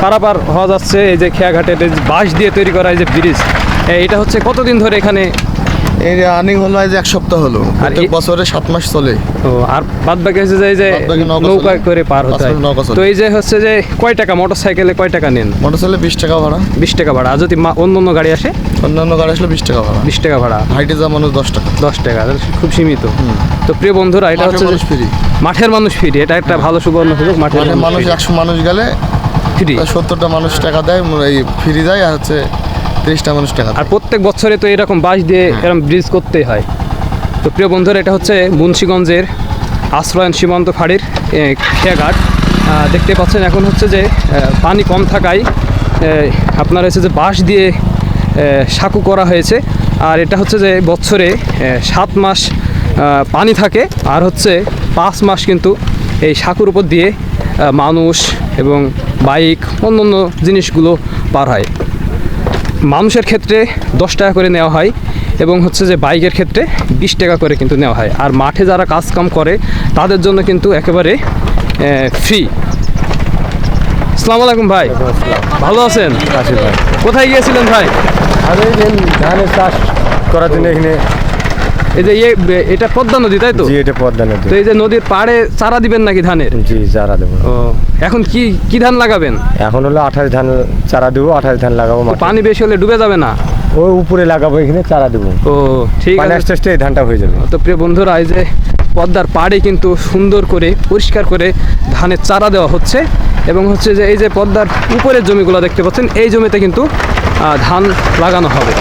পারাপার হওয়া যাচ্ছে। এই যে খেয়াঘাটের বাঁশ দিয়ে তৈরি করা এই যে ব্রিজ, এটা হচ্ছে কতদিন ধরে এখানে? এই রানিং হলো আজ 1 সপ্তাহ হলো, প্রত্যেক বছরে 7 মাস চলে। ও, আর বাদ বাকি হচ্ছে যে এই যে নৌকা করে পার হতে হয়। তো এই যে হচ্ছে যে কয় টাকা মোটর সাইকেলে কয় টাকা নেন? মোটর সাইকেলে 20 টাকা ভাড়া। 20 টাকা ভাড়া। আর যদি অন্য অন্য গাড়ি আসে? অন্যান্য গাড়ি আসলে 20 টাকা ভাড়া। 20 টাকা ভাড়া। হাইটে যা মানুষ 10 টাকা। 10 টাকা, খুব সীমিত। তো প্রিয় বন্ধুরা, এটা হচ্ছে ফ্রি, মাঠের মানুষ ফ্রি। এটা একটা ভালো সুবর্ণ সুযোগ। মাঠের মানুষ 100 মানুষ গেলে ফ্রি, 70টা মানুষ টাকা দেয়, এই ফ্রি যায়। আর হচ্ছে 30টা মানুষ টাকা দেয়। আর প্রত্যেক বছরে তো এরকম বাঁশ দিয়ে এরকম ব্রিজ করতেই হয়। তো প্রিয় বন্ধুরা, এটা হচ্ছে মুন্সিগঞ্জের আশ্রয়ন সীমান্ত ফাঁড়ির খেয়াঘাট। দেখতে পাচ্ছেন এখন হচ্ছে যে পানি কম থাকায় আপনার হচ্ছে যে বাঁশ দিয়ে সাঁকো করা হয়েছে। আর এটা হচ্ছে যে বছরে 7 মাস পানি থাকে, আর হচ্ছে 5 মাস কিন্তু এই সাঁকোর উপর দিয়ে মানুষ এবং বাইক অন্য অন্য জিনিসগুলো পার হয়। মানুষের ক্ষেত্রে 10 টাকা করে নেওয়া হয় এবং হচ্ছে যে বাইকের ক্ষেত্রে 20 টাকা করে কিন্তু নেওয়া হয়। আর মাঠে যারা কাজ কাম করে তাদের জন্য কিন্তু একেবারে ফ্রি। আসসালামু আলাইকুম ভাই, ভালো আছেন? আছি ভাই। কোথায় গিয়েছিলেন ভাই? আমি ধানের চাষ করার জন্য এখানে। এই যে এটা পদ্মা নদী, তাই তো? জি, এটা পদ্মা নদী। তো এই যে নদীর পাড়ে চারা দিবেন নাকি ধানের? জি, চারা দেবো। ও, এখন কি ধান লাগাবেন? এখন হলো 28 ধান চারা দেবো, 28 ধান লাগাবো। পানি বেশি হলে ডুবে যাবে না? ওই উপরে লাগাবো, এখানে চারা দেবো। ও ঠিক আছে, আস্তে আস্তে এই ধানটা হয়ে যাবে। তো প্রিয় বন্ধুরা, এই যে পদ্মার পাড়ে কিন্তু সুন্দর করে পরিষ্কার করে ধানের চারা দেওয়া হচ্ছে এবং হচ্ছে যে এই যে পদ্মার উপরের জমিগুলো দেখতে পাচ্ছেন, এই জমিতে কিন্তু ধান লাগানো হবে।